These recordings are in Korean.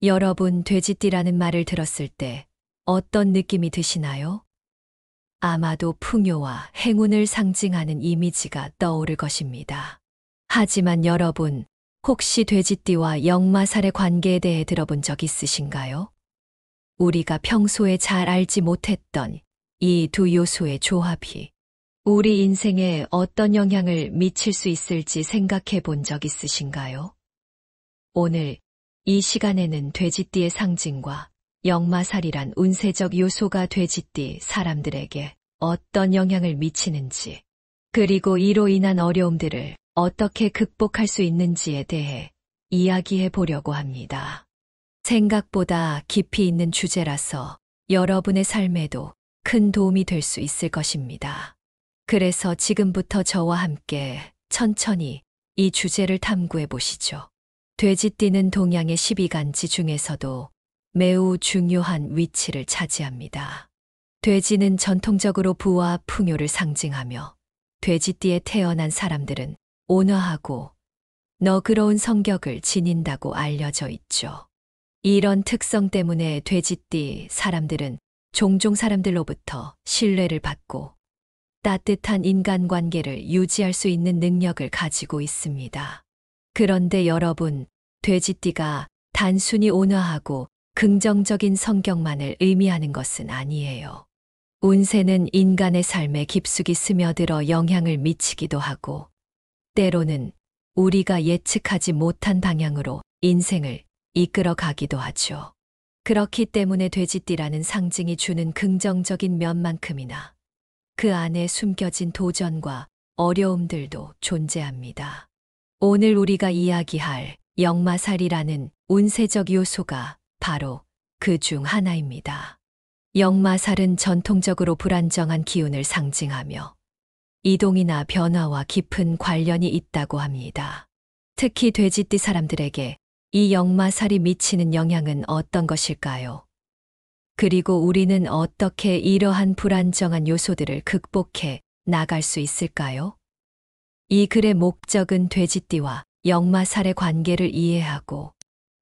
여러분, 돼지띠라는 말을 들었을 때 어떤 느낌이 드시나요? 아마도 풍요와 행운을 상징하는 이미지가 떠오를 것입니다. 하지만 여러분, 혹시 돼지띠와 역마살의 관계에 대해 들어본 적 있으신가요? 우리가 평소에 잘 알지 못했던 이 두 요소의 조합이 우리 인생에 어떤 영향을 미칠 수 있을지 생각해 본 적 있으신가요? 오늘 이 시간에는 돼지띠의 상징과 역마살이란 운세적 요소가 돼지띠 사람들에게 어떤 영향을 미치는지, 그리고 이로 인한 어려움들을 어떻게 극복할 수 있는지에 대해 이야기해 보려고 합니다. 생각보다 깊이 있는 주제라서 여러분의 삶에도 큰 도움이 될 수 있을 것입니다. 그래서 지금부터 저와 함께 천천히 이 주제를 탐구해 보시죠. 돼지띠는 동양의 12간지 중에서도 매우 중요한 위치를 차지합니다. 돼지는 전통적으로 부와 풍요를 상징하며 돼지띠에 태어난 사람들은 온화하고 너그러운 성격을 지닌다고 알려져 있죠. 이런 특성 때문에 돼지띠 사람들은 종종 사람들로부터 신뢰를 받고 따뜻한 인간관계를 유지할 수 있는 능력을 가지고 있습니다. 그런데 여러분, 돼지띠가 단순히 온화하고 긍정적인 성격만을 의미하는 것은 아니에요. 운세는 인간의 삶에 깊숙이 스며들어 영향을 미치기도 하고, 때로는 우리가 예측하지 못한 방향으로 인생을 이끌어 가기도 하죠. 그렇기 때문에 돼지띠라는 상징이 주는 긍정적인 면만큼이나 그 안에 숨겨진 도전과 어려움들도 존재합니다. 오늘 우리가 이야기할 역마살이라는 운세적 요소가 바로 그 중 하나입니다. 역마살은 전통적으로 불안정한 기운을 상징하며 이동이나 변화와 깊은 관련이 있다고 합니다. 특히 돼지띠 사람들에게 이 역마살이 미치는 영향은 어떤 것일까요? 그리고 우리는 어떻게 이러한 불안정한 요소들을 극복해 나갈 수 있을까요? 이 글의 목적은 돼지띠와 역마살의 관계를 이해하고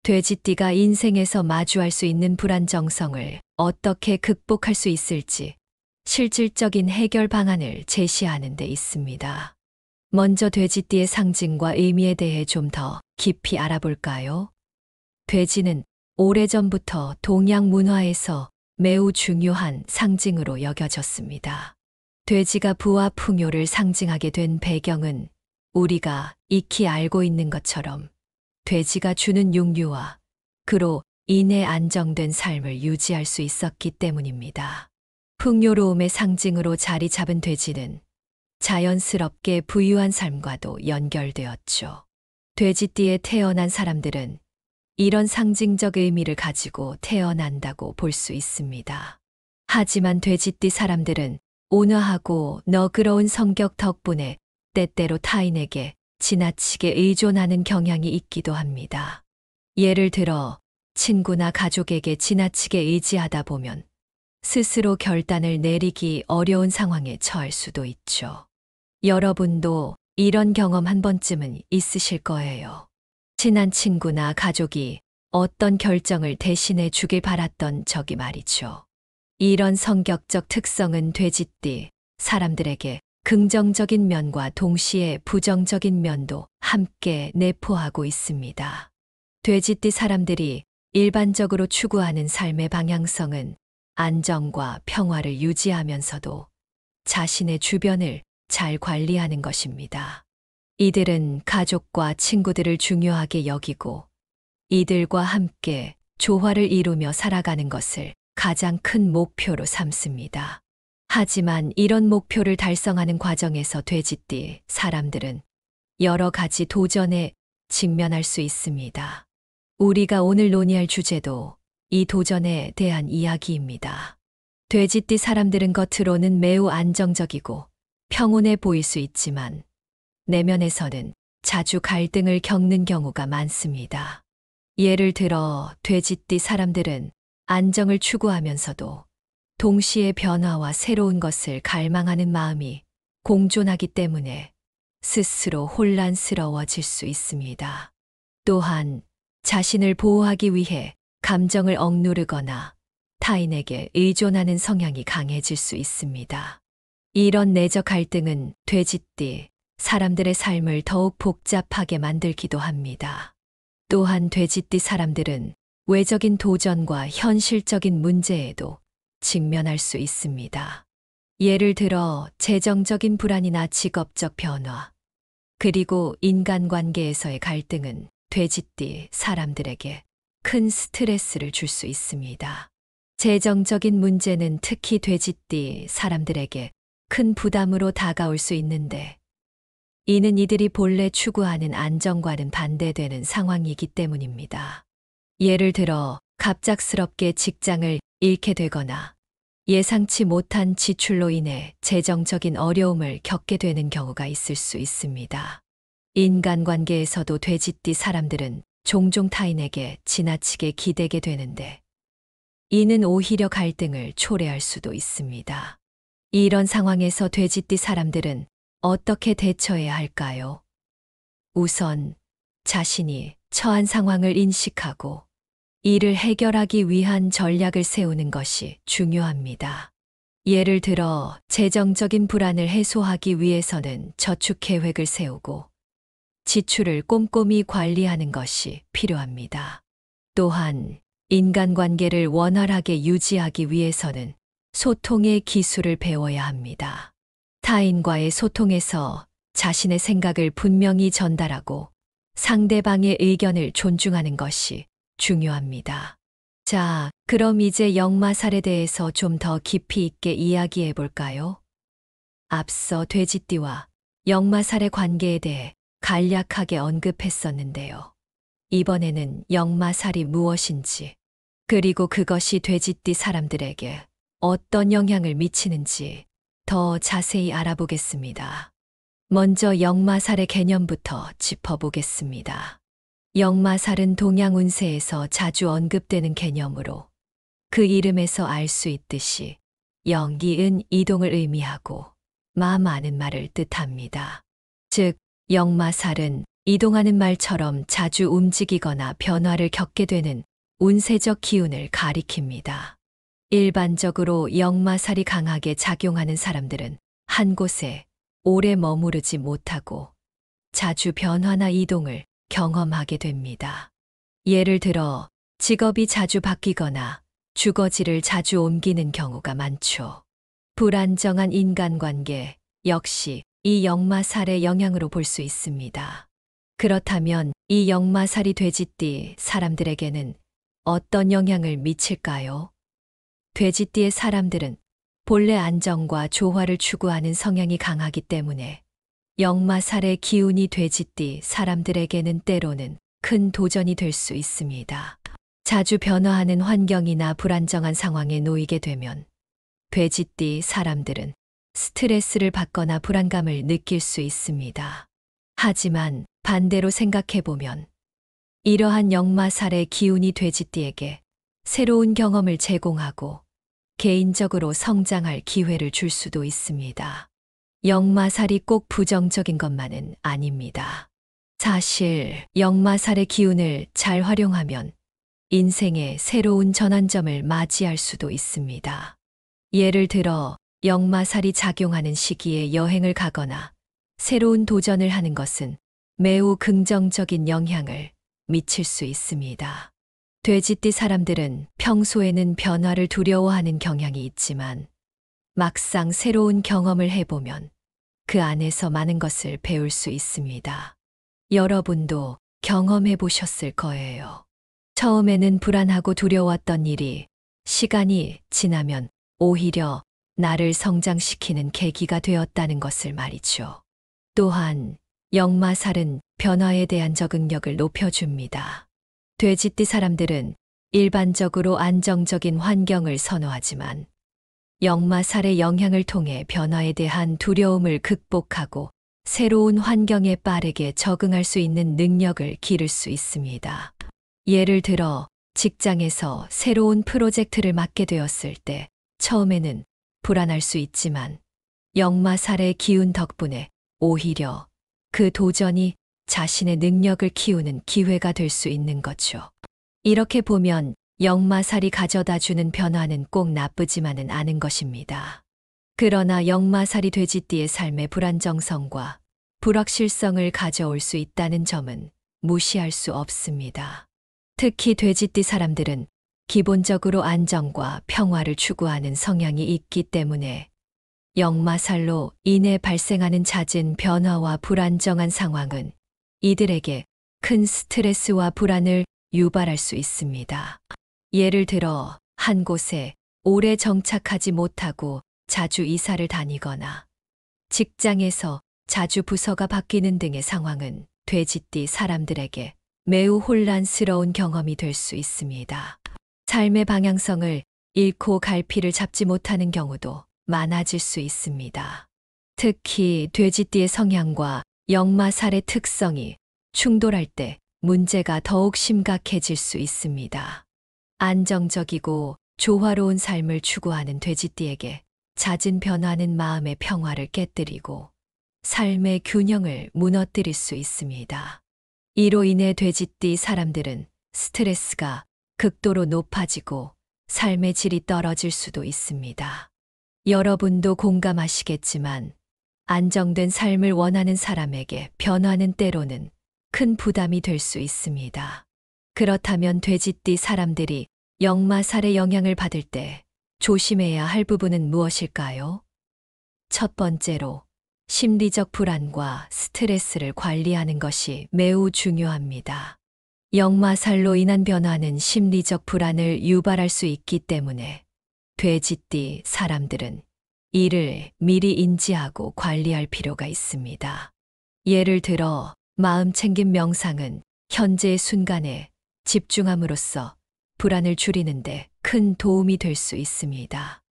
돼지띠가 인생에서 마주할 수 있는 불안정성을 어떻게 극복할 수 있을지 실질적인 해결 방안을 제시하는 데 있습니다. 먼저 돼지띠의 상징과 의미에 대해 좀 더 깊이 알아볼까요? 돼지는 오래전부터 동양 문화에서 매우 중요한 상징으로 여겨졌습니다. 돼지가 부와 풍요를 상징하게 된 배경은 우리가 익히 알고 있는 것처럼 돼지가 주는 육류와 그로 인해 안정된 삶을 유지할 수 있었기 때문입니다. 풍요로움의 상징으로 자리 잡은 돼지는 자연스럽게 부유한 삶과도 연결되었죠. 돼지띠에 태어난 사람들은 이런 상징적 의미를 가지고 태어난다고 볼 수 있습니다. 하지만 돼지띠 사람들은 온화하고 너그러운 성격 덕분에 때때로 타인에게 지나치게 의존하는 경향이 있기도 합니다. 예를 들어 친구나 가족에게 지나치게 의지하다 보면 스스로 결단을 내리기 어려운 상황에 처할 수도 있죠. 여러분도 이런 경험 한 번쯤은 있으실 거예요. 친한 친구나 가족이 어떤 결정을 대신해 주길 바랐던 적이 말이죠. 이런 성격적 특성은 돼지띠 사람들에게 긍정적인 면과 동시에 부정적인 면도 함께 내포하고 있습니다. 돼지띠 사람들이 일반적으로 추구하는 삶의 방향성은 안정과 평화를 유지하면서도 자신의 주변을 잘 관리하는 것입니다. 이들은 가족과 친구들을 중요하게 여기고 이들과 함께 조화를 이루며 살아가는 것을 가장 큰 목표로 삼습니다. 하지만 이런 목표를 달성하는 과정에서 돼지띠 사람들은 여러 가지 도전에 직면할 수 있습니다. 우리가 오늘 논의할 주제도 이 도전에 대한 이야기입니다. 돼지띠 사람들은 겉으로는 매우 안정적이고 평온해 보일 수 있지만 내면에서는 자주 갈등을 겪는 경우가 많습니다. 예를 들어 돼지띠 사람들은 안정을 추구하면서도 동시에 변화와 새로운 것을 갈망하는 마음이 공존하기 때문에 스스로 혼란스러워질 수 있습니다. 또한 자신을 보호하기 위해 감정을 억누르거나 타인에게 의존하는 성향이 강해질 수 있습니다. 이런 내적 갈등은 돼지띠 사람들의 삶을 더욱 복잡하게 만들기도 합니다. 또한 돼지띠 사람들은 외적인 도전과 현실적인 문제에도 직면할 수 있습니다. 예를 들어 재정적인 불안이나 직업적 변화, 그리고 인간관계에서의 갈등은 돼지띠 사람들에게 큰 스트레스를 줄 수 있습니다. 재정적인 문제는 특히 돼지띠 사람들에게 큰 부담으로 다가올 수 있는데, 이는 이들이 본래 추구하는 안정과는 반대되는 상황이기 때문입니다. 예를 들어 갑작스럽게 직장을 잃게 되거나 예상치 못한 지출로 인해 재정적인 어려움을 겪게 되는 경우가 있을 수 있습니다. 인간관계에서도 돼지띠 사람들은 종종 타인에게 지나치게 기대게 되는데, 이는 오히려 갈등을 초래할 수도 있습니다. 이런 상황에서 돼지띠 사람들은 어떻게 대처해야 할까요? 우선 자신이 처한 상황을 인식하고 이를 해결하기 위한 전략을 세우는 것이 중요합니다. 예를 들어 재정적인 불안을 해소하기 위해서는 저축 계획을 세우고 지출을 꼼꼼히 관리하는 것이 필요합니다. 또한 인간관계를 원활하게 유지하기 위해서는 소통의 기술을 배워야 합니다. 타인과의 소통에서 자신의 생각을 분명히 전달하고 상대방의 의견을 존중하는 것이 중요합니다. 자, 그럼 이제 역마살에 대해서 좀 더 깊이 있게 이야기해 볼까요? 앞서 돼지띠와 역마살의 관계에 대해 간략하게 언급했었는데요. 이번에는 역마살이 무엇인지, 그리고 그것이 돼지띠 사람들에게 어떤 영향을 미치는지 더 자세히 알아보겠습니다. 먼저 역마살의 개념부터 짚어보겠습니다. 역마살은 동양 운세에서 자주 언급되는 개념으로 그 이름에서 알 수 있듯이 영기은 이동을 의미하고 마 많은 말을 뜻합니다. 즉, 역마살은 이동하는 말처럼 자주 움직이거나 변화를 겪게 되는 운세적 기운을 가리킵니다. 일반적으로 역마살이 강하게 작용하는 사람들은 한 곳에 오래 머무르지 못하고 자주 변화나 이동을 경험하게 됩니다. 예를 들어 직업이 자주 바뀌거나 주거지를 자주 옮기는 경우가 많죠. 불안정한 인간관계 역시 이 역마살의 영향으로 볼 수 있습니다. 그렇다면 이 역마살이 돼지띠 사람들에게는 어떤 영향을 미칠까요? 돼지띠의 사람들은 본래 안정과 조화를 추구하는 성향이 강하기 때문에 역마살의 기운이 돼지띠 사람들에게는 때로는 큰 도전이 될 수 있습니다. 자주 변화하는 환경이나 불안정한 상황에 놓이게 되면 돼지띠 사람들은 스트레스를 받거나 불안감을 느낄 수 있습니다. 하지만 반대로 생각해보면 이러한 역마살의 기운이 돼지띠에게 새로운 경험을 제공하고 개인적으로 성장할 기회를 줄 수도 있습니다. 역마살이 꼭 부정적인 것만은 아닙니다. 사실 역마살의 기운을 잘 활용하면 인생의 새로운 전환점을 맞이할 수도 있습니다. 예를 들어 역마살이 작용하는 시기에 여행을 가거나 새로운 도전을 하는 것은 매우 긍정적인 영향을 미칠 수 있습니다. 돼지띠 사람들은 평소에는 변화를 두려워하는 경향이 있지만 막상 새로운 경험을 해보면 그 안에서 많은 것을 배울 수 있습니다. 여러분도 경험해 보셨을 거예요. 처음에는 불안하고 두려웠던 일이 시간이 지나면 오히려 나를 성장시키는 계기가 되었다는 것을 말이죠. 또한 역마살은 변화에 대한 적응력을 높여줍니다. 돼지띠 사람들은 일반적으로 안정적인 환경을 선호하지만 역마살의 영향을 통해 변화에 대한 두려움을 극복하고 새로운 환경에 빠르게 적응할 수 있는 능력을 기를 수 있습니다. 예를 들어 직장에서 새로운 프로젝트를 맡게 되었을 때 처음에는 불안할 수 있지만 역마살의 기운 덕분에 오히려 그 도전이 자신의 능력을 키우는 기회가 될 수 있는 거죠. 이렇게 보면 역마살이 가져다 주는 변화는 꼭 나쁘지만은 않은 것입니다. 그러나 역마살이 돼지띠의 삶의 불안정성과 불확실성을 가져올 수 있다는 점은 무시할 수 없습니다. 특히 돼지띠 사람들은 기본적으로 안정과 평화를 추구하는 성향이 있기 때문에 역마살로 인해 발생하는 잦은 변화와 불안정한 상황은 이들에게 큰 스트레스와 불안을 유발할 수 있습니다. 예를 들어 한 곳에 오래 정착하지 못하고 자주 이사를 다니거나 직장에서 자주 부서가 바뀌는 등의 상황은 돼지띠 사람들에게 매우 혼란스러운 경험이 될 수 있습니다. 삶의 방향성을 잃고 갈피를 잡지 못하는 경우도 많아질 수 있습니다. 특히 돼지띠의 성향과 역마살의 특성이 충돌할 때 문제가 더욱 심각해질 수 있습니다. 안정적이고 조화로운 삶을 추구하는 돼지띠에게 잦은 변화는 마음의 평화를 깨뜨리고 삶의 균형을 무너뜨릴 수 있습니다. 이로 인해 돼지띠 사람들은 스트레스가 극도로 높아지고 삶의 질이 떨어질 수도 있습니다. 여러분도 공감하시겠지만 안정된 삶을 원하는 사람에게 변화는 때로는 큰 부담이 될 수 있습니다. 그렇다면 돼지띠 사람들이 역마살의 영향을 받을 때 조심해야 할 부분은 무엇일까요? 첫 번째로 심리적 불안과 스트레스를 관리하는 것이 매우 중요합니다. 역마살로 인한 변화는 심리적 불안을 유발할 수 있기 때문에 돼지띠 사람들은 이를 미리 인지하고 관리할 필요가 있습니다. 예를 들어 마음챙김 명상은 현재의 순간에 집중함으로써 불안을 줄이는데 큰 도움이 될 수 있습니다.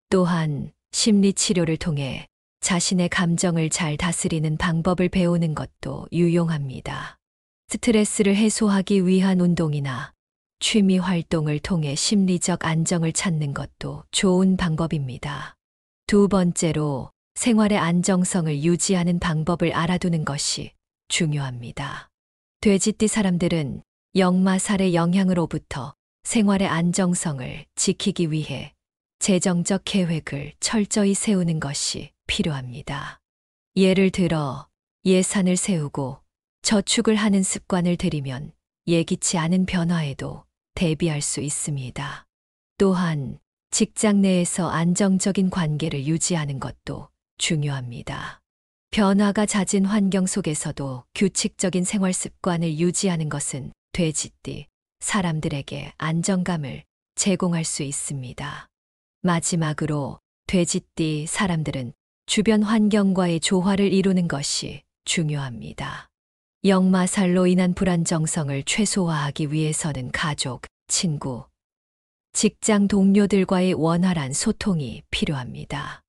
또한 심리치료를 통해 자신의 감정을 잘 다스리는 방법을 배우는 것도 유용합니다. 스트레스를 해소하기 위한 운동이나 취미 활동을 통해 심리적 안정을 찾는 것도 좋은 방법입니다. 두 번째로 생활의 안정성을 유지하는 방법을 알아두는 것이 중요합니다. 돼지띠 사람들은 역마살의 영향으로부터 생활의 안정성을 지키기 위해 재정적 계획을 철저히 세우는 것이 필요합니다. 예를 들어 예산을 세우고 저축을 하는 습관을 들이면 예기치 않은 변화에도 대비할 수 있습니다. 또한 직장 내에서 안정적인 관계를 유지하는 것도 중요합니다. 변화가 잦은 환경 속에서도 규칙적인 생활 습관을 유지하는 것은 돼지띠 사람들에게 안정감을 제공할 수 있습니다. 마지막으로 돼지띠 사람들은 주변 환경과의 조화를 이루는 것이 중요합니다. 역마살로 인한 불안정성을 최소화하기 위해서는 가족, 친구, 직장 동료들과의 원활한 소통이 필요합니다.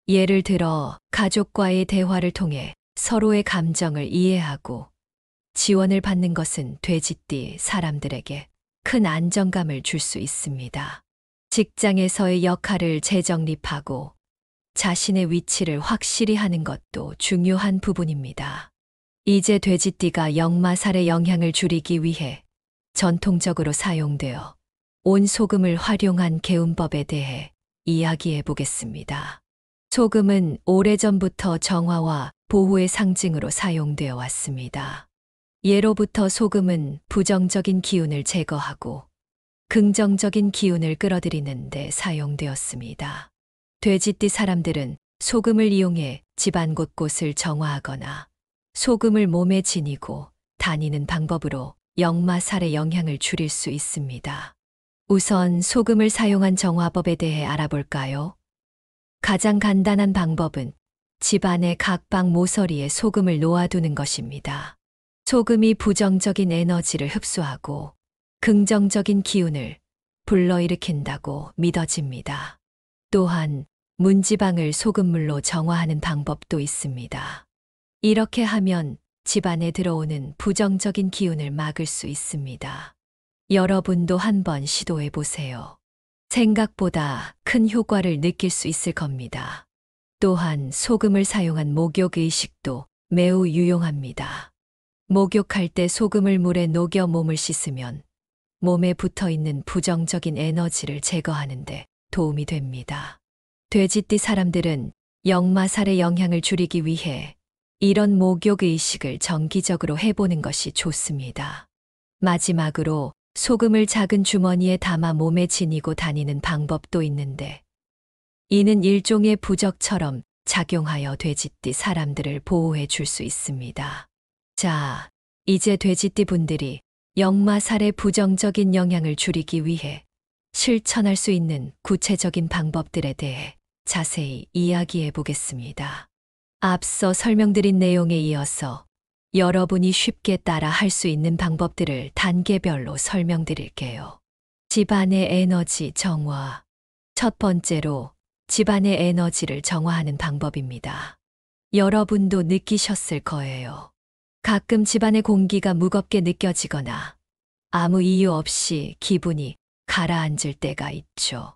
예를 들어 가족과의 대화를 통해 서로의 감정을 이해하고 지원을 받는 것은 돼지띠 사람들에게 큰 안정감을 줄 수 있습니다. 직장에서의 역할을 재정립하고 자신의 위치를 확실히 하는 것도 중요한 부분입니다. 이제 돼지띠가 역마살의 영향을 줄이기 위해 전통적으로 사용되어 온 소금을 활용한 개운법에 대해 이야기해 보겠습니다. 소금은 오래전부터 정화와 보호의 상징으로 사용되어 왔습니다. 예로부터 소금은 부정적인 기운을 제거하고 긍정적인 기운을 끌어들이는 데 사용되었습니다. 돼지띠 사람들은 소금을 이용해 집안 곳곳을 정화하거나 소금을 몸에 지니고 다니는 방법으로 역마살의 영향을 줄일 수 있습니다. 우선 소금을 사용한 정화법에 대해 알아볼까요? 가장 간단한 방법은 집안의 각 방 모서리에 소금을 놓아두는 것입니다. 소금이 부정적인 에너지를 흡수하고 긍정적인 기운을 불러일으킨다고 믿어집니다. 또한 문지방을 소금물로 정화하는 방법도 있습니다. 이렇게 하면 집안에 들어오는 부정적인 기운을 막을 수 있습니다. 여러분도 한번 시도해 보세요. 생각보다 큰 효과를 느낄 수 있을 겁니다. 또한 소금을 사용한 목욕 의식도 매우 유용합니다. 목욕할 때 소금을 물에 녹여 몸을 씻으면 몸에 붙어 있는 부정적인 에너지를 제거하는데 도움이 됩니다. 돼지띠 사람들은 역마살의 영향을 줄이기 위해 이런 목욕 의식을 정기적으로 해보는 것이 좋습니다. 마지막으로 소금을 작은 주머니에 담아 몸에 지니고 다니는 방법도 있는데, 이는 일종의 부적처럼 작용하여 돼지띠 사람들을 보호해 줄 수 있습니다. 자, 이제 돼지띠 분들이 역마살의 부정적인 영향을 줄이기 위해 실천할 수 있는 구체적인 방법들에 대해 자세히 이야기해 보겠습니다. 앞서 설명드린 내용에 이어서 여러분이 쉽게 따라 할 수 있는 방법들을 단계별로 설명드릴게요. 집안의 에너지 정화. 첫 번째로 집안의 에너지를 정화하는 방법입니다. 여러분도 느끼셨을 거예요. 가끔 집안의 공기가 무겁게 느껴지거나 아무 이유 없이 기분이 가라앉을 때가 있죠.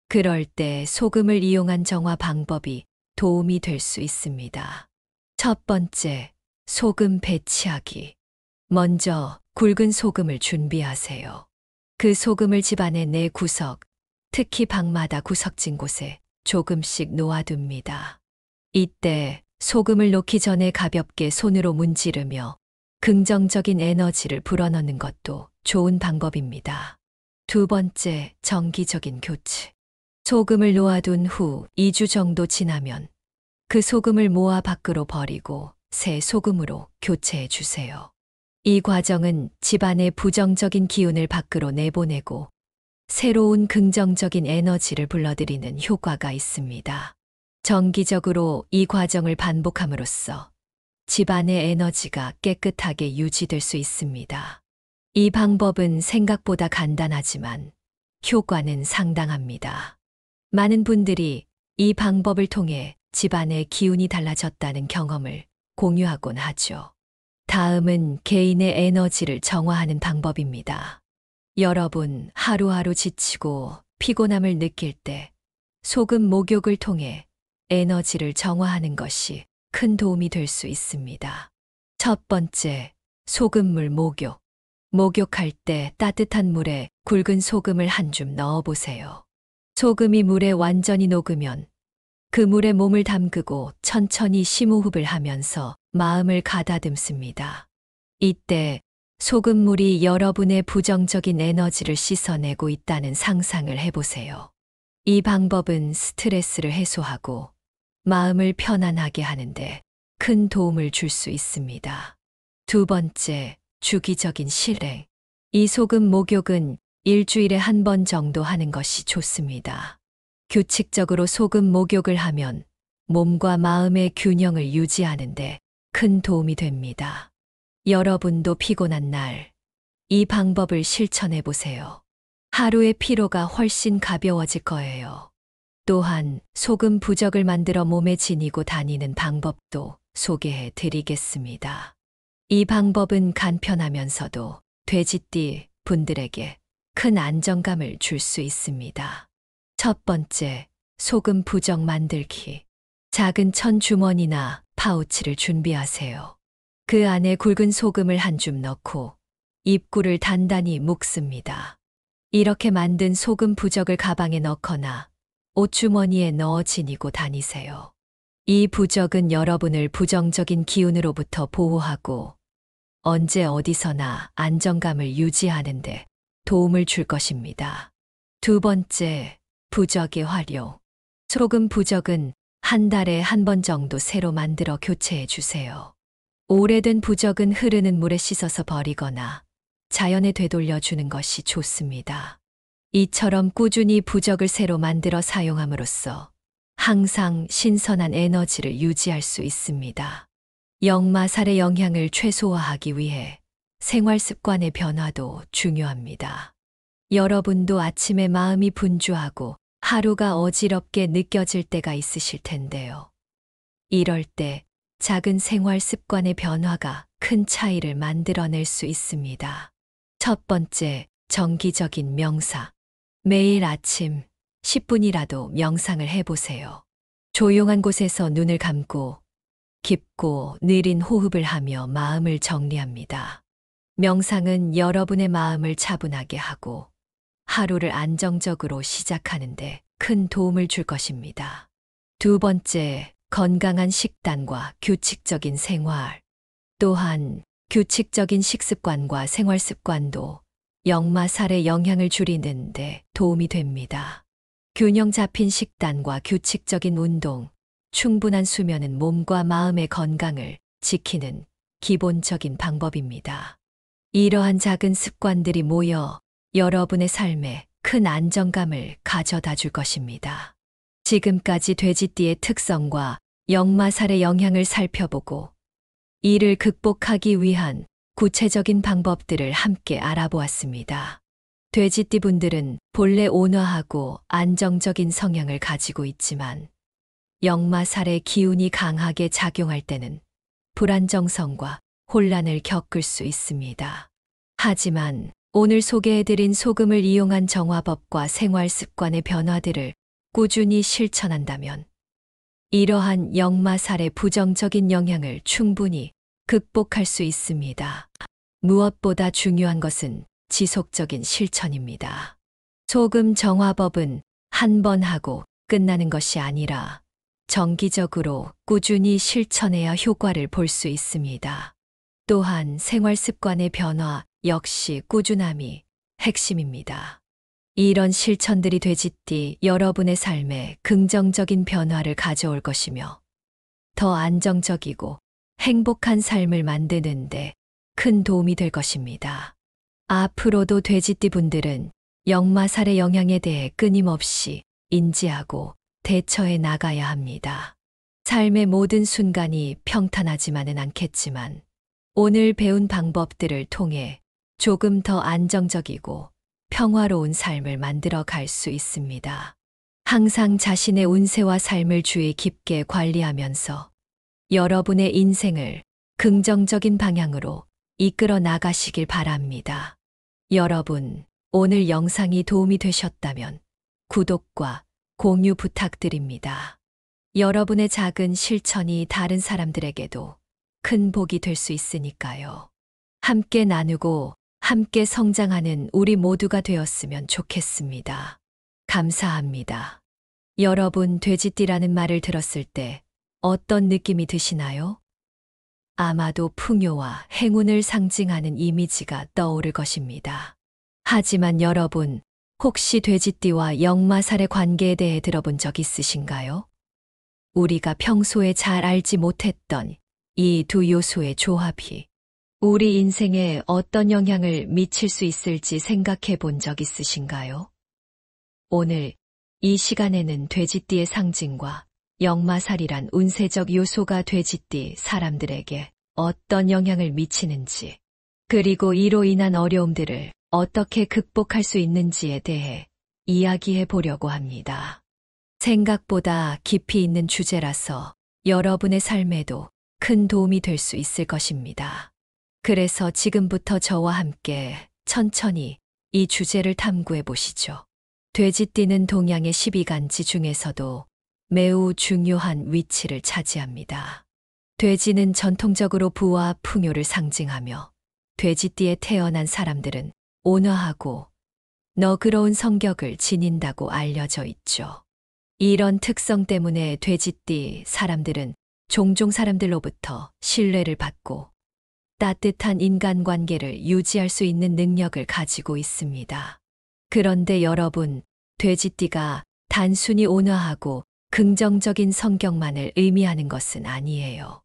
그럴 때 소금을 이용한 정화 방법이 도움이 될 수 있습니다. 첫 번째, 소금 배치하기. 먼저 굵은 소금을 준비하세요. 그 소금을 집안의 네 구석, 특히 방마다 구석진 곳에 조금씩 놓아둡니다. 이때 소금을 놓기 전에 가볍게 손으로 문지르며 긍정적인 에너지를 불어넣는 것도 좋은 방법입니다. 두 번째, 정기적인 교체. 소금을 놓아둔 후 2주 정도 지나면 그 소금을 모아 밖으로 버리고 새 소금으로 교체해 주세요. 이 과정은 집안의 부정적인 기운을 밖으로 내보내고 새로운 긍정적인 에너지를 불러들이는 효과가 있습니다. 정기적으로 이 과정을 반복함으로써 집안의 에너지가 깨끗하게 유지될 수 있습니다. 이 방법은 생각보다 간단하지만 효과는 상당합니다. 많은 분들이 이 방법을 통해 집안의 기운이 달라졌다는 경험을 공유하곤 하죠. 다음은 개인의 에너지를 정화하는 방법입니다. 여러분, 하루하루 지치고 피곤함을 느낄 때 소금 목욕을 통해 에너지를 정화하는 것이 큰 도움이 될 수 있습니다. 첫 번째, 소금물 목욕. 목욕할 때 따뜻한 물에 굵은 소금을 한 줌 넣어 보세요. 소금이 물에 완전히 녹으면 그 물에 몸을 담그고 천천히 심호흡을 하면서 마음을 가다듬습니다. 이때 소금물이 여러분의 부정적인 에너지를 씻어내고 있다는 상상을 해보세요. 이 방법은 스트레스를 해소하고 마음을 편안하게 하는데 큰 도움을 줄 수 있습니다. 두 번째, 주기적인 실행. 이 소금 목욕은 일주일에 한 번 정도 하는 것이 좋습니다. 규칙적으로 소금 목욕을 하면 몸과 마음의 균형을 유지하는데 큰 도움이 됩니다. 여러분도 피곤한 날, 이 방법을 실천해 보세요. 하루의 피로가 훨씬 가벼워질 거예요. 또한 소금 부적을 만들어 몸에 지니고 다니는 방법도 소개해 드리겠습니다. 이 방법은 간편하면서도 돼지띠 분들에게 큰 안정감을 줄 수 있습니다. 첫 번째, 소금 부적 만들기. 작은 천 주머니나 파우치를 준비하세요. 그 안에 굵은 소금을 한 줌 넣고 입구를 단단히 묶습니다. 이렇게 만든 소금 부적을 가방에 넣거나 옷주머니에 넣어 지니고 다니세요. 이 부적은 여러분을 부정적인 기운으로부터 보호하고 언제 어디서나 안정감을 유지하는데 도움을 줄 것입니다. 두 번째, 부적의 활용. 소금 부적은 한 달에 한 번 정도 새로 만들어 교체해 주세요. 오래된 부적은 흐르는 물에 씻어서 버리거나 자연에 되돌려 주는 것이 좋습니다. 이처럼 꾸준히 부적을 새로 만들어 사용함으로써 항상 신선한 에너지를 유지할 수 있습니다. 역마살의 영향을 최소화하기 위해 생활 습관의 변화도 중요합니다. 여러분도 아침에 마음이 분주하고 하루가 어지럽게 느껴질 때가 있으실 텐데요. 이럴 때 작은 생활 습관의 변화가 큰 차이를 만들어낼 수 있습니다. 첫 번째, 정기적인 명상. 매일 아침 10분이라도 명상을 해보세요. 조용한 곳에서 눈을 감고 깊고 느린 호흡을 하며 마음을 정리합니다. 명상은 여러분의 마음을 차분하게 하고 하루를 안정적으로 시작하는데 큰 도움을 줄 것입니다. 두 번째, 건강한 식단과 규칙적인 생활. 또한 규칙적인 식습관과 생활 습관도 역마살의 영향을 줄이는 데 도움이 됩니다. 균형 잡힌 식단과 규칙적인 운동, 충분한 수면은 몸과 마음의 건강을 지키는 기본적인 방법입니다. 이러한 작은 습관들이 모여 여러분의 삶에 큰 안정감을 가져다 줄 것입니다. 지금까지 돼지띠의 특성과 역마살의 영향을 살펴보고 이를 극복하기 위한 구체적인 방법들을 함께 알아보았습니다. 돼지띠 분들은 본래 온화하고 안정적인 성향을 가지고 있지만 역마살의 기운이 강하게 작용할 때는 불안정성과 혼란을 겪을 수 있습니다. 하지만 오늘 소개해드린 소금을 이용한 정화법과 생활 습관의 변화들을 꾸준히 실천한다면 이러한 역마살의 부정적인 영향을 충분히 극복할 수 있습니다. 무엇보다 중요한 것은 지속적인 실천입니다. 소금 정화법은 한 번 하고 끝나는 것이 아니라 정기적으로 꾸준히 실천해야 효과를 볼 수 있습니다. 또한 생활 습관의 변화 역시 꾸준함이 핵심입니다. 이런 실천들이 돼지띠 여러분의 삶에 긍정적인 변화를 가져올 것이며 더 안정적이고 행복한 삶을 만드는데 큰 도움이 될 것입니다. 앞으로도 돼지띠 분들은 역마살의 영향에 대해 끊임없이 인지하고 대처해 나가야 합니다. 삶의 모든 순간이 평탄하지만은 않겠지만 오늘 배운 방법들을 통해 조금 더 안정적이고 평화로운 삶을 만들어 갈 수 있습니다. 항상 자신의 운세와 삶을 주의 깊게 관리하면서 여러분의 인생을 긍정적인 방향으로 이끌어 나가시길 바랍니다. 여러분, 오늘 영상이 도움이 되셨다면 구독과 공유 부탁드립니다. 여러분의 작은 실천이 다른 사람들에게도 큰 복이 될 수 있으니까요. 함께 나누고 함께 성장하는 우리 모두가 되었으면 좋겠습니다. 감사합니다. 여러분, 돼지띠라는 말을 들었을 때 어떤 느낌이 드시나요? 아마도 풍요와 행운을 상징하는 이미지가 떠오를 것입니다. 하지만 여러분, 혹시 돼지띠와 역마살의 관계에 대해 들어본 적 있으신가요? 우리가 평소에 잘 알지 못했던 이 두 요소의 조합이 우리 인생에 어떤 영향을 미칠 수 있을지 생각해 본 적 있으신가요? 오늘 이 시간에는 돼지띠의 상징과 역마살이란 운세적 요소가 돼지띠 사람들에게 어떤 영향을 미치는지, 그리고 이로 인한 어려움들을 어떻게 극복할 수 있는지에 대해 이야기해 보려고 합니다. 생각보다 깊이 있는 주제라서 여러분의 삶에도 큰 도움이 될 수 있을 것입니다. 그래서 지금부터 저와 함께 천천히 이 주제를 탐구해 보시죠. 돼지띠는 동양의 12간지 중에서도 매우 중요한 위치를 차지합니다. 돼지는 전통적으로 부와 풍요를 상징하며 돼지띠에 태어난 사람들은 온화하고 너그러운 성격을 지닌다고 알려져 있죠. 이런 특성 때문에 돼지띠 사람들은 종종 사람들로부터 신뢰를 받고 따뜻한 인간관계를 유지할 수 있는 능력을 가지고 있습니다. 그런데 여러분, 돼지띠가 단순히 온화하고 긍정적인 성격만을 의미하는 것은 아니에요.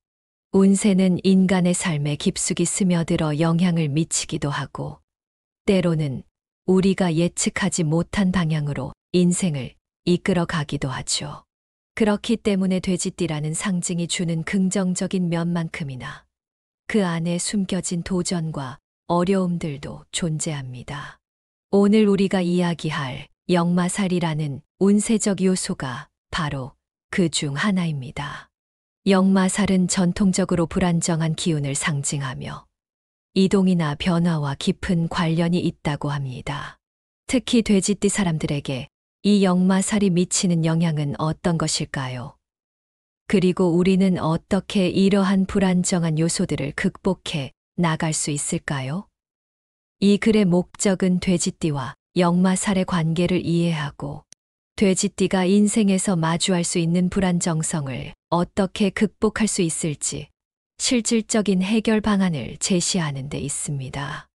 운세는 인간의 삶에 깊숙이 스며들어 영향을 미치기도 하고, 때로는 우리가 예측하지 못한 방향으로 인생을 이끌어 가기도 하죠. 그렇기 때문에 돼지띠라는 상징이 주는 긍정적인 면만큼이나 그 안에 숨겨진 도전과 어려움들도 존재합니다. 오늘 우리가 이야기할 역마살이라는 운세적 요소가 바로 그 중 하나입니다. 역마살은 전통적으로 불안정한 기운을 상징하며 이동이나 변화와 깊은 관련이 있다고 합니다. 특히 돼지띠 사람들에게 이 역마살이 미치는 영향은 어떤 것일까요? 그리고 우리는 어떻게 이러한 불안정한 요소들을 극복해 나갈 수 있을까요? 이 글의 목적은 돼지띠와 역마살의 관계를 이해하고 돼지띠가 인생에서 마주할 수 있는 불안정성을 어떻게 극복할 수 있을지 실질적인 해결 방안을 제시하는 데 있습니다.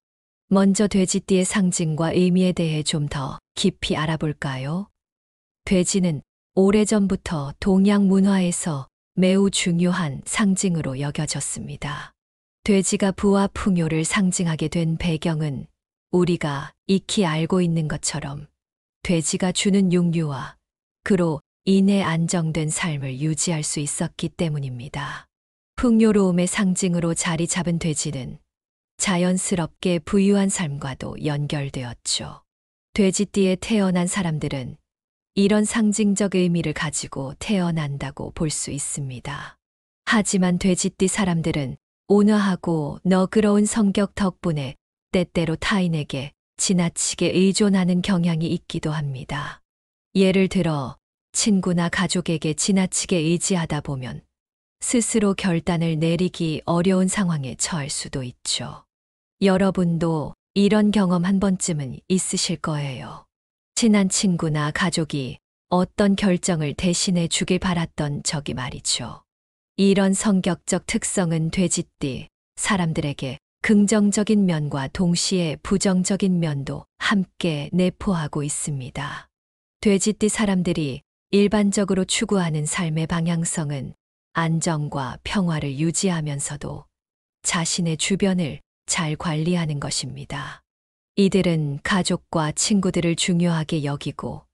먼저 돼지띠의 상징과 의미에 대해 좀 더 깊이 알아볼까요? 돼지는 오래전부터 동양 문화에서 매우 중요한 상징으로 여겨졌습니다. 돼지가 부와 풍요를 상징하게 된 배경은 우리가 익히 알고 있는 것처럼 돼지가 주는 육류와 그로 인해 안정된 삶을 유지할 수 있었기 때문입니다. 풍요로움의 상징으로 자리 잡은 돼지는 자연스럽게 부유한 삶과도 연결되었죠. 돼지띠에 태어난 사람들은 이런 상징적 의미를 가지고 태어난다고 볼 수 있습니다. 하지만 돼지띠 사람들은 온화하고 너그러운 성격 덕분에 때때로 타인에게 지나치게 의존하는 경향이 있기도 합니다. 예를 들어 친구나 가족에게 지나치게 의지하다 보면 스스로 결단을 내리기 어려운 상황에 처할 수도 있죠. 여러분도 이런 경험 한 번쯤은 있으실 거예요. 친한 친구나 가족이 어떤 결정을 대신해 주길 바랐던 적이 말이죠. 이런 성격적 특성은 돼지띠 사람들에게 긍정적인 면과 동시에 부정적인 면도 함께 내포하고 있습니다. 돼지띠 사람들이 일반적으로 추구하는 삶의 방향성은 안정과 평화를 유지하면서도 자신의 주변을 잘 관리하는 것입니다. 이들은 가족과 친구들을 중요하게 여기고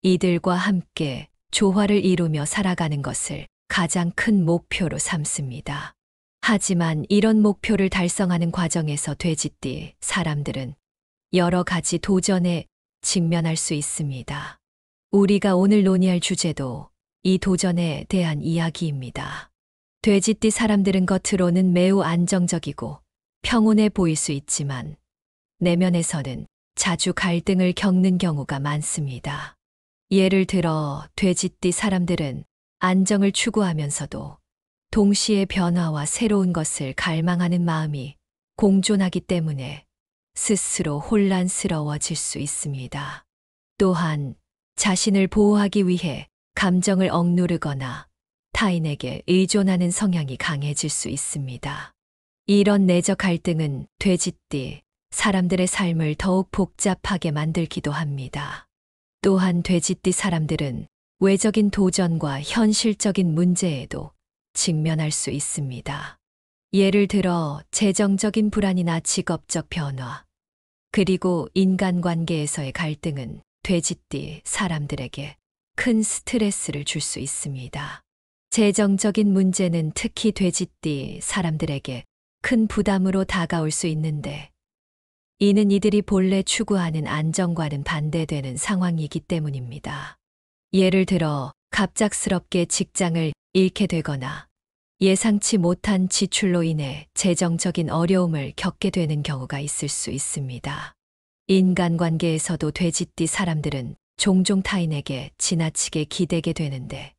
이들과 함께 조화를 이루며 살아가는 것을 가장 큰 목표로 삼습니다. 하지만 이런 목표를 달성하는 과정에서 돼지띠 사람들은 여러 가지 도전에 직면할 수 있습니다. 우리가 오늘 논의할 주제도 이 도전에 대한 이야기입니다. 돼지띠 사람들은 겉으로는 매우 안정적이고 평온해 보일 수 있지만 내면에서는 자주 갈등을 겪는 경우가 많습니다. 예를 들어 돼지띠 사람들은 안정을 추구하면서도 동시에 변화와 새로운 것을 갈망하는 마음이 공존하기 때문에 스스로 혼란스러워질 수 있습니다. 또한 자신을 보호하기 위해 감정을 억누르거나 타인에게 의존하는 성향이 강해질 수 있습니다. 이런 내적 갈등은 돼지띠 사람들의 삶을 더욱 복잡하게 만들기도 합니다. 또한 돼지띠 사람들은 외적인 도전과 현실적인 문제에도 직면할 수 있습니다. 예를 들어 재정적인 불안이나 직업적 변화, 그리고 인간관계에서의 갈등은 돼지띠 사람들에게 큰 스트레스를 줄 수 있습니다. 재정적인 문제는 특히 돼지띠 사람들에게 큰 부담으로 다가올 수 있는데 이는 이들이 본래 추구하는 안정과는 반대되는 상황이기 때문입니다. 예를 들어 갑작스럽게 직장을 잃게 되거나 예상치 못한 지출로 인해 재정적인 어려움을 겪게 되는 경우가 있을 수 있습니다. 인간관계에서도 돼지띠 사람들은 종종 타인에게 지나치게 기대게 되는데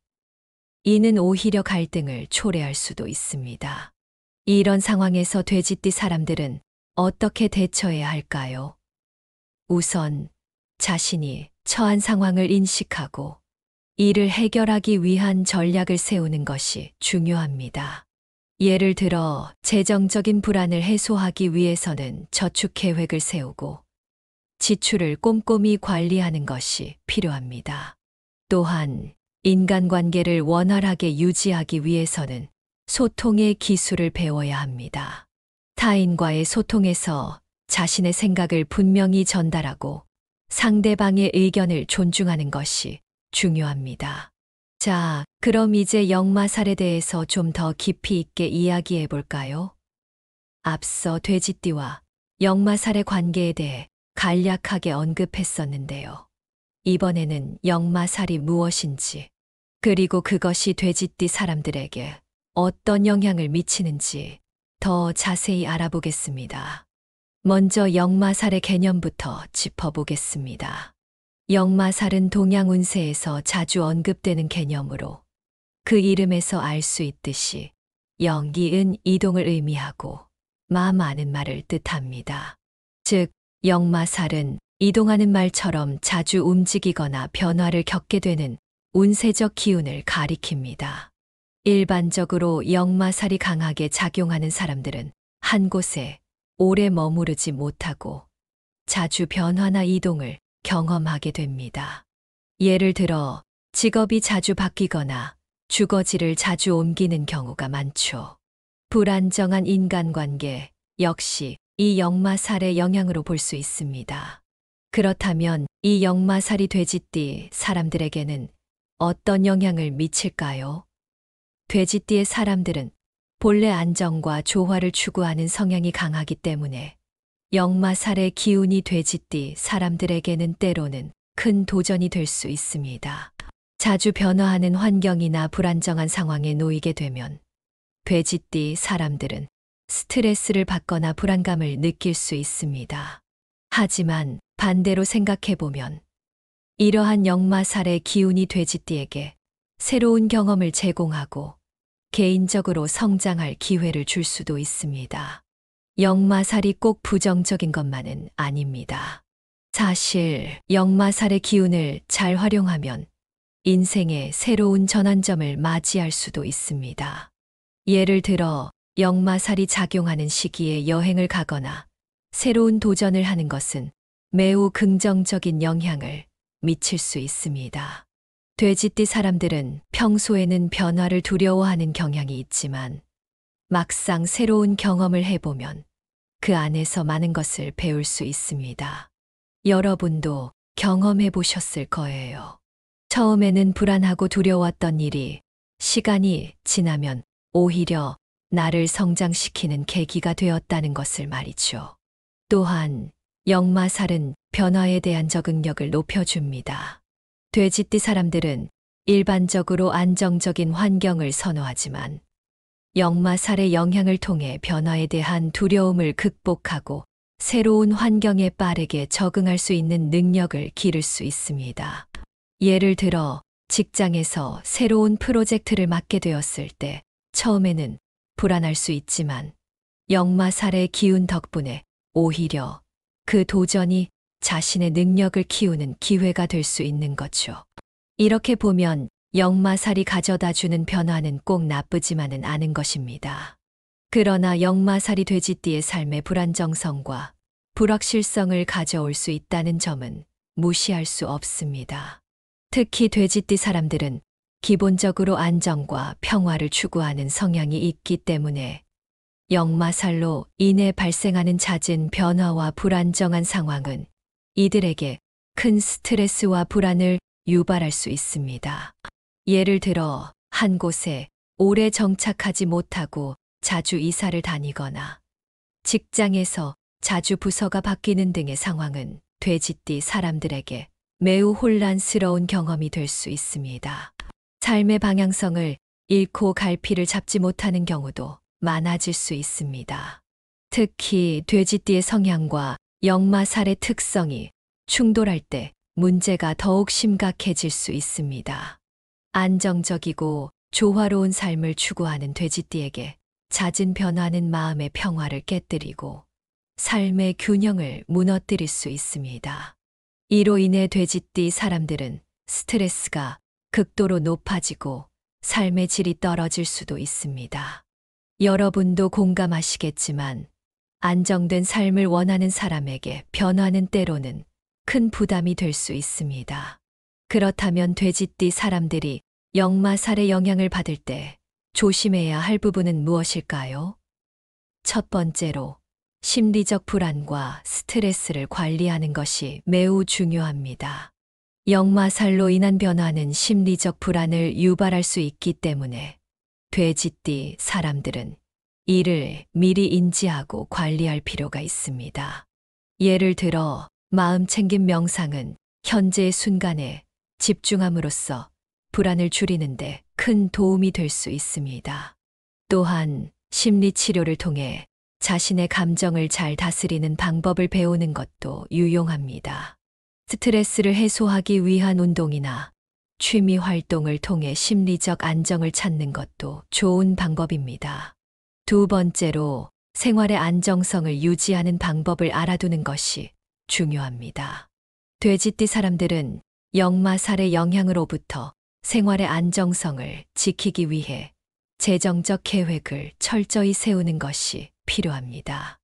이는 오히려 갈등을 초래할 수도 있습니다. 이런 상황에서 돼지띠 사람들은 어떻게 대처해야 할까요? 우선 자신이 처한 상황을 인식하고 이를 해결하기 위한 전략을 세우는 것이 중요합니다. 예를 들어 재정적인 불안을 해소하기 위해서는 저축 계획을 세우고 지출을 꼼꼼히 관리하는 것이 필요합니다. 또한 인간관계를 원활하게 유지하기 위해서는 소통의 기술을 배워야 합니다. 타인과의 소통에서 자신의 생각을 분명히 전달하고 상대방의 의견을 존중하는 것이 중요합니다. 자, 그럼 이제 역마살에 대해서 좀 더 깊이 있게 이야기해 볼까요? 앞서 돼지띠와 역마살의 관계에 대해 간략하게 언급했었는데요. 이번에는 역마살이 무엇인지, 그리고 그것이 돼지띠 사람들에게 어떤 영향을 미치는지 더 자세히 알아보겠습니다. 먼저 역마살의 개념부터 짚어보겠습니다. 역마살은 동양 운세에서 자주 언급되는 개념으로 그 이름에서 알 수 있듯이 영기은 이동을 의미하고 마 많은 말을 뜻합니다. 즉, 역마살은 이동하는 말처럼 자주 움직이거나 변화를 겪게 되는 운세적 기운을 가리킵니다. 일반적으로 역마살이 강하게 작용하는 사람들은 한 곳에 오래 머무르지 못하고 자주 변화나 이동을 경험하게 됩니다. 예를 들어 직업이 자주 바뀌거나 주거지를 자주 옮기는 경우가 많죠. 불안정한 인간관계 역시 이 역마살의 영향으로 볼 수 있습니다. 그렇다면 이 역마살이 돼지띠 사람들에게는 어떤 영향을 미칠까요? 돼지띠의 사람들은 본래 안정과 조화를 추구하는 성향이 강하기 때문에 역마살의 기운이 돼지띠 사람들에게는 때로는 큰 도전이 될 수 있습니다. 자주 변화하는 환경이나 불안정한 상황에 놓이게 되면 돼지띠 사람들은 스트레스를 받거나 불안감을 느낄 수 있습니다. 하지만 반대로 생각해보면 이러한 역마살의 기운이 돼지띠에게 새로운 경험을 제공하고 개인적으로 성장할 기회를 줄 수도 있습니다. 역마살이 꼭 부정적인 것만은 아닙니다. 사실 역마살의 기운을 잘 활용하면 인생의 새로운 전환점을 맞이할 수도 있습니다. 예를 들어 역마살이 작용하는 시기에 여행을 가거나 새로운 도전을 하는 것은 매우 긍정적인 영향을 미칠 수 있습니다. 돼지띠 사람들은 평소에는 변화를 두려워하는 경향이 있지만 막상 새로운 경험을 해보면 그 안에서 많은 것을 배울 수 있습니다. 여러분도 경험해 보셨을 거예요. 처음에는 불안하고 두려웠던 일이 시간이 지나면 오히려 나를 성장시키는 계기가 되었다는 것을 말이죠. 또한 역마살은 변화에 대한 적응력을 높여줍니다. 돼지띠 사람들은 일반적으로 안정적인 환경을 선호하지만 역마살의 영향을 통해 변화에 대한 두려움을 극복하고 새로운 환경에 빠르게 적응할 수 있는 능력을 기를 수 있습니다. 예를 들어 직장에서 새로운 프로젝트를 맡게 되었을 때 처음에는 불안할 수 있지만 역마살의 기운 덕분에 오히려 그 도전이 자신의 능력을 키우는 기회가 될 수 있는 거죠. 이렇게 보면 역마살이 가져다 주는 변화는 꼭 나쁘지만은 않은 것입니다. 그러나 역마살이 돼지띠의 삶의 불안정성과 불확실성을 가져올 수 있다는 점은 무시할 수 없습니다. 특히 돼지띠 사람들은 기본적으로 안정과 평화를 추구하는 성향이 있기 때문에 역마살로 인해 발생하는 잦은 변화와 불안정한 상황은 이들에게 큰 스트레스와 불안을 유발할 수 있습니다. 예를 들어 한 곳에 오래 정착하지 못하고 자주 이사를 다니거나 직장에서 자주 부서가 바뀌는 등의 상황은 돼지띠 사람들에게 매우 혼란스러운 경험이 될 수 있습니다. 삶의 방향성을 잃고 갈피를 잡지 못하는 경우도 많아질 수 있습니다. 특히 돼지띠의 성향과 역마살의 특성이 충돌할 때 문제가 더욱 심각해질 수 있습니다. 안정적이고 조화로운 삶을 추구하는 돼지띠에게 잦은 변화는 마음의 평화를 깨뜨리고 삶의 균형을 무너뜨릴 수 있습니다. 이로 인해 돼지띠 사람들은 스트레스가 극도로 높아지고 삶의 질이 떨어질 수도 있습니다. 여러분도 공감하시겠지만 안정된 삶을 원하는 사람에게 변화는 때로는 큰 부담이 될 수 있습니다. 그렇다면 돼지띠 사람들이 역마살의 영향을 받을 때 조심해야 할 부분은 무엇일까요? 첫 번째로 심리적 불안과 스트레스를 관리하는 것이 매우 중요합니다. 역마살로 인한 변화는 심리적 불안을 유발할 수 있기 때문에 돼지띠 사람들은 이를 미리 인지하고 관리할 필요가 있습니다. 예를 들어 마음챙김 명상은 현재의 순간에 집중함으로써 불안을 줄이는데 큰 도움이 될 수 있습니다. 또한 심리치료를 통해 자신의 감정을 잘 다스리는 방법을 배우는 것도 유용합니다. 스트레스를 해소하기 위한 운동이나 취미 활동을 통해 심리적 안정을 찾는 것도 좋은 방법입니다. 두 번째로 생활의 안정성을 유지하는 방법을 알아두는 것이 중요합니다. 돼지띠 사람들은 역마살의 영향으로부터 생활의 안정성을 지키기 위해 재정적 계획을 철저히 세우는 것이 필요합니다.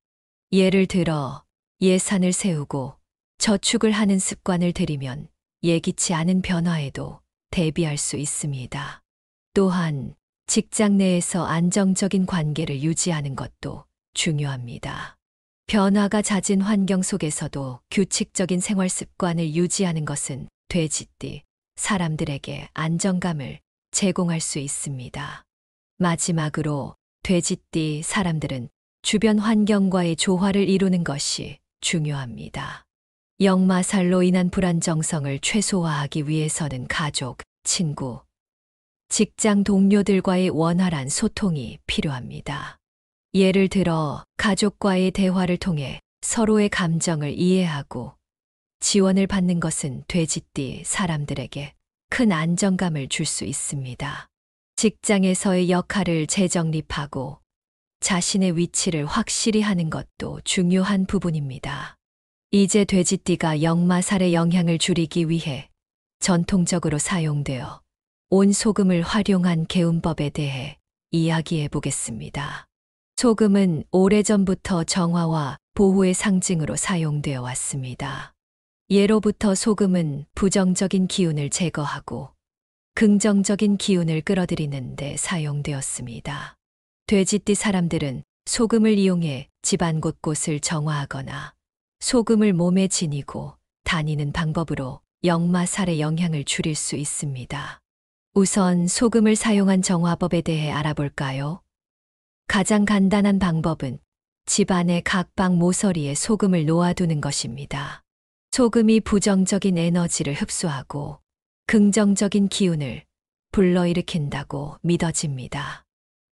예를 들어 예산을 세우고 저축을 하는 습관을 들이면 예기치 않은 변화에도 대비할 수 있습니다. 또한 직장 내에서 안정적인 관계를 유지하는 것도 중요합니다. 변화가 잦은 환경 속에서도 규칙적인 생활 습관을 유지하는 것은 돼지띠 사람들에게 안정감을 제공할 수 있습니다. 마지막으로 돼지띠 사람들은 주변 환경과의 조화를 이루는 것이 중요합니다. 역마살로 인한 불안정성을 최소화하기 위해서는 가족, 친구, 직장 동료들과의 원활한 소통이 필요합니다. 예를 들어 가족과의 대화를 통해 서로의 감정을 이해하고 지원을 받는 것은 돼지띠 사람들에게 큰 안정감을 줄 수 있습니다. 직장에서의 역할을 재정립하고 자신의 위치를 확실히 하는 것도 중요한 부분입니다. 이제 돼지띠가 역마살의 영향을 줄이기 위해 전통적으로 사용되어 온 소금을 활용한 개운법에 대해 이야기해 보겠습니다. 소금은 오래전부터 정화와 보호의 상징으로 사용되어 왔습니다. 예로부터 소금은 부정적인 기운을 제거하고 긍정적인 기운을 끌어들이는 데 사용되었습니다. 돼지띠 사람들은 소금을 이용해 집안 곳곳을 정화하거나 소금을 몸에 지니고 다니는 방법으로 역마살의 영향을 줄일 수 있습니다. 우선 소금을 사용한 정화법에 대해 알아볼까요? 가장 간단한 방법은 집안의 각 방 모서리에 소금을 놓아두는 것입니다. 소금이 부정적인 에너지를 흡수하고 긍정적인 기운을 불러일으킨다고 믿어집니다.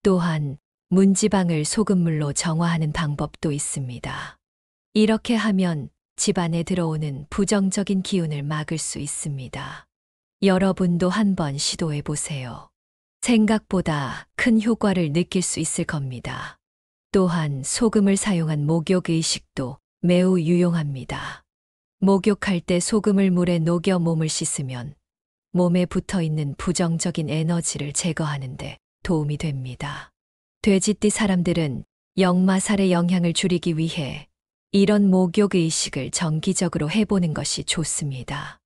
또한 문지방을 소금물로 정화하는 방법도 있습니다. 이렇게 하면 집안에 들어오는 부정적인 기운을 막을 수 있습니다. 여러분도 한번 시도해 보세요. 생각보다 큰 효과를 느낄 수 있을 겁니다. 또한 소금을 사용한 목욕 의식도 매우 유용합니다. 목욕할 때 소금을 물에 녹여 몸을 씻으면 몸에 붙어 있는 부정적인 에너지를 제거하는데 도움이 됩니다. 돼지띠 사람들은 역마살의 영향을 줄이기 위해 이런 목욕 의식을 정기적으로 해보는 것이 좋습니다.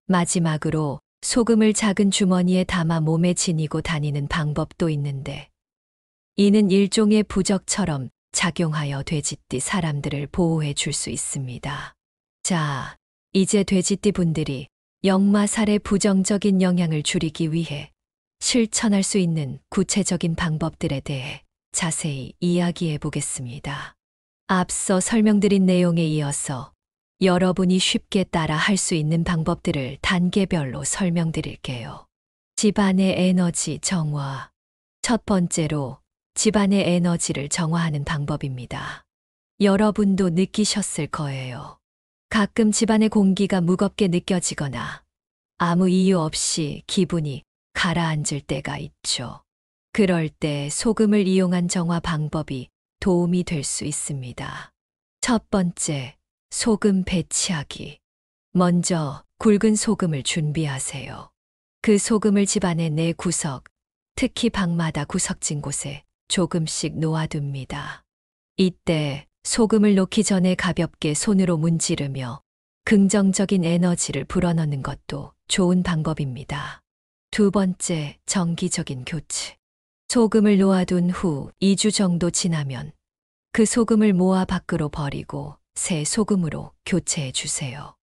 마지막으로 소금을 작은 주머니에 담아 몸에 지니고 다니는 방법도 있는데 이는 일종의 부적처럼 작용하여 돼지띠 사람들을 보호해 줄 수 있습니다. 자, 이제 돼지띠 분들이 역마살의 부정적인 영향을 줄이기 위해 실천할 수 있는 구체적인 방법들에 대해 자세히 이야기해 보겠습니다. 앞서 설명드린 내용에 이어서 여러분이 쉽게 따라 할 수 있는 방법들을 단계별로 설명드릴게요. 집안의 에너지 정화. 첫 번째로 집안의 에너지를 정화하는 방법입니다. 여러분도 느끼셨을 거예요. 가끔 집안의 공기가 무겁게 느껴지거나 아무 이유 없이 기분이 가라앉을 때가 있죠. 그럴 때 소금을 이용한 정화 방법이 도움이 될 수 있습니다. 첫 번째, 소금 배치하기. 먼저 굵은 소금을 준비하세요. 그 소금을 집안의 네 구석, 특히 방마다 구석진 곳에 조금씩 놓아둡니다. 이때 소금을 놓기 전에 가볍게 손으로 문지르며 긍정적인 에너지를 불어넣는 것도 좋은 방법입니다. 두 번째, 정기적인 교체. 소금을 놓아둔 후 2주 정도 지나면 그 소금을 모아 밖으로 버리고 새 소금으로 교체해 주세요.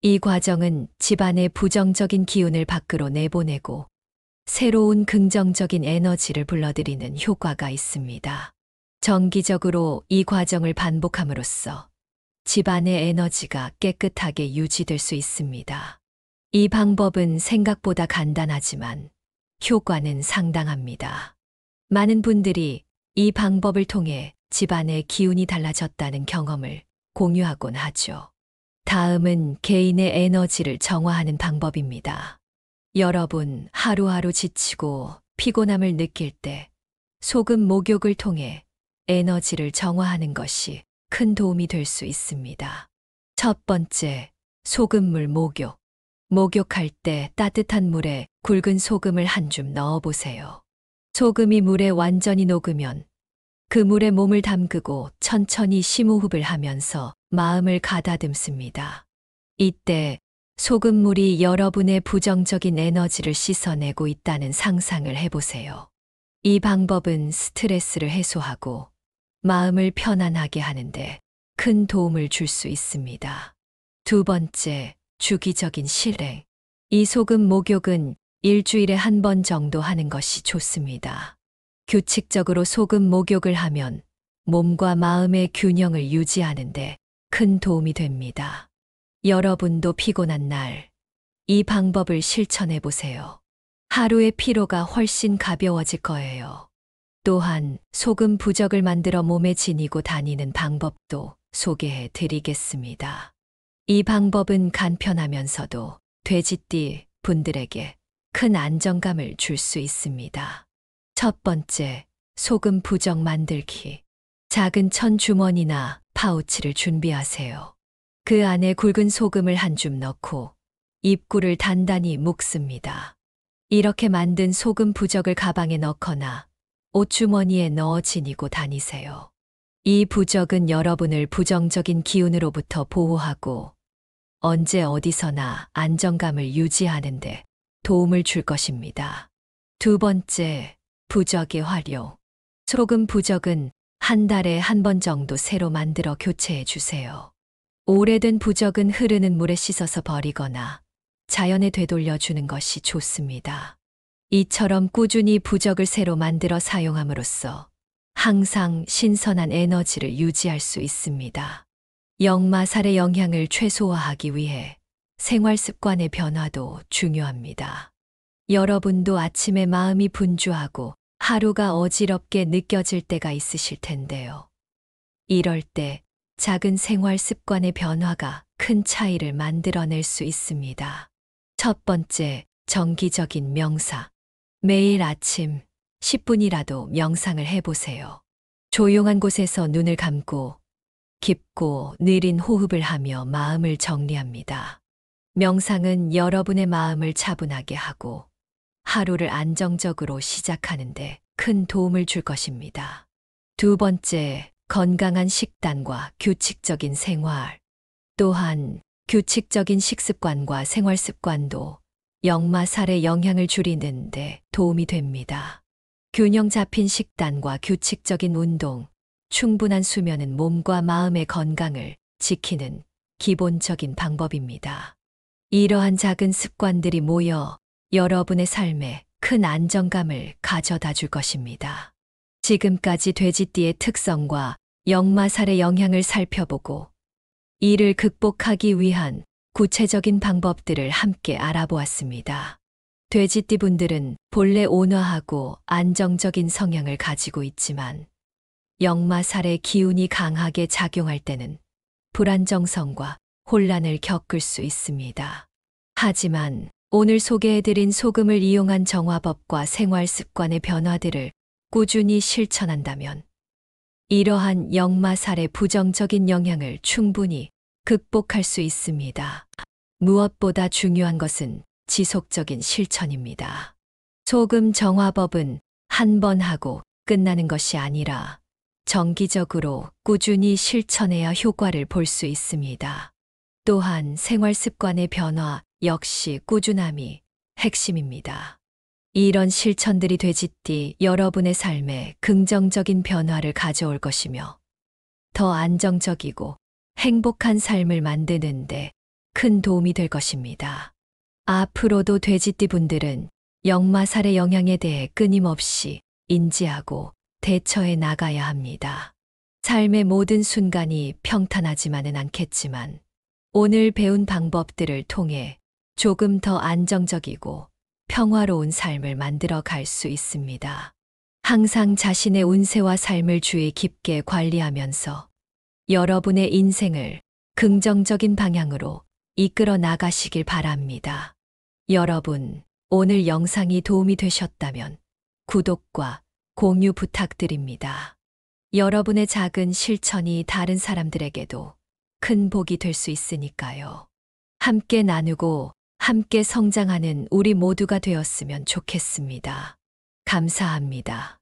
이 과정은 집안의 부정적인 기운을 밖으로 내보내고 새로운 긍정적인 에너지를 불러들이는 효과가 있습니다. 정기적으로 이 과정을 반복함으로써 집안의 에너지가 깨끗하게 유지될 수 있습니다. 이 방법은 생각보다 간단하지만 효과는 상당합니다. 많은 분들이 이 방법을 통해 집안의 기운이 달라졌다는 경험을 공유하곤 하죠. 다음은 개인의 에너지를 정화하는 방법입니다. 여러분, 하루하루 지치고 피곤함을 느낄 때 소금 목욕을 통해 에너지를 정화하는 것이 큰 도움이 될 수 있습니다. 첫 번째, 소금물 목욕. 목욕할 때 따뜻한 물에 굵은 소금을 한 줌 넣어 보세요. 소금이 물에 완전히 녹으면 그 물에 몸을 담그고 천천히 심호흡을 하면서 마음을 가다듬습니다. 이때 소금물이 여러분의 부정적인 에너지를 씻어내고 있다는 상상을 해보세요. 이 방법은 스트레스를 해소하고 마음을 편안하게 하는데 큰 도움을 줄 수 있습니다. 두 번째, 주기적인 실행. 이 소금 목욕은 일주일에 한 번 정도 하는 것이 좋습니다. 규칙적으로 소금 목욕을 하면 몸과 마음의 균형을 유지하는데 큰 도움이 됩니다. 여러분도 피곤한 날, 이 방법을 실천해 보세요. 하루의 피로가 훨씬 가벼워질 거예요. 또한 소금 부적을 만들어 몸에 지니고 다니는 방법도 소개해 드리겠습니다. 이 방법은 간편하면서도 돼지띠 분들에게 큰 안정감을 줄 수 있습니다. 첫 번째, 소금 부적 만들기. 작은 천 주머니나 파우치를 준비하세요. 그 안에 굵은 소금을 한 줌 넣고 입구를 단단히 묶습니다. 이렇게 만든 소금 부적을 가방에 넣거나 옷주머니에 넣어 지니고 다니세요. 이 부적은 여러분을 부정적인 기운으로부터 보호하고 언제 어디서나 안정감을 유지하는데 도움을 줄 것입니다. 두 번째, 부적의 활용. 소금 부적은 한 달에 한 번 정도 새로 만들어 교체해 주세요. 오래된 부적은 흐르는 물에 씻어서 버리거나 자연에 되돌려 주는 것이 좋습니다. 이처럼 꾸준히 부적을 새로 만들어 사용함으로써 항상 신선한 에너지를 유지할 수 있습니다. 역마살의 영향을 최소화하기 위해 생활 습관의 변화도 중요합니다. 여러분도 아침에 마음이 분주하고 하루가 어지럽게 느껴질 때가 있으실 텐데요. 이럴 때 작은 생활 습관의 변화가 큰 차이를 만들어낼 수 있습니다. 첫 번째, 정기적인 명상. 매일 아침 10분이라도 명상을 해보세요. 조용한 곳에서 눈을 감고 깊고 느린 호흡을 하며 마음을 정리합니다. 명상은 여러분의 마음을 차분하게 하고 하루를 안정적으로 시작하는데 큰 도움을 줄 것입니다. 두 번째, 건강한 식단과 규칙적인 생활. 또한 규칙적인 식습관과 생활 습관도 역마살의 영향을 줄이는 데 도움이 됩니다. 균형 잡힌 식단과 규칙적인 운동, 충분한 수면은 몸과 마음의 건강을 지키는 기본적인 방법입니다. 이러한 작은 습관들이 모여 여러분의 삶에 큰 안정감을 가져다 줄 것입니다. 지금까지 돼지띠의 특성과 역마살의 영향을 살펴보고 이를 극복하기 위한 구체적인 방법들을 함께 알아보았습니다. 돼지띠 분들은 본래 온화하고 안정적인 성향을 가지고 있지만 역마살의 기운이 강하게 작용할 때는 불안정성과 혼란을 겪을 수 있습니다. 하지만 오늘 소개해드린 소금을 이용한 정화법과 생활 습관의 변화들을 꾸준히 실천한다면 이러한 역마살의 부정적인 영향을 충분히 극복할 수 있습니다. 무엇보다 중요한 것은 지속적인 실천입니다. 소금 정화법은 한 번 하고 끝나는 것이 아니라 정기적으로 꾸준히 실천해야 효과를 볼 수 있습니다. 또한 생활 습관의 변화 역시 꾸준함이 핵심입니다. 이런 실천들이 돼지띠 여러분의 삶에 긍정적인 변화를 가져올 것이며 더 안정적이고 행복한 삶을 만드는데 큰 도움이 될 것입니다. 앞으로도 돼지띠 분들은 역마살의 영향에 대해 끊임없이 인지하고 대처해 나가야 합니다. 삶의 모든 순간이 평탄하지만은 않겠지만 오늘 배운 방법들을 통해 조금 더 안정적이고 평화로운 삶을 만들어 갈 수 있습니다. 항상 자신의 운세와 삶을 주의 깊게 관리하면서 여러분의 인생을 긍정적인 방향으로 이끌어 나가시길 바랍니다. 여러분, 오늘 영상이 도움이 되셨다면 구독과 공유 부탁드립니다. 여러분의 작은 실천이 다른 사람들에게도 큰 복이 될 수 있으니까요. 함께 나누고 함께 성장하는 우리 모두가 되었으면 좋겠습니다. 감사합니다.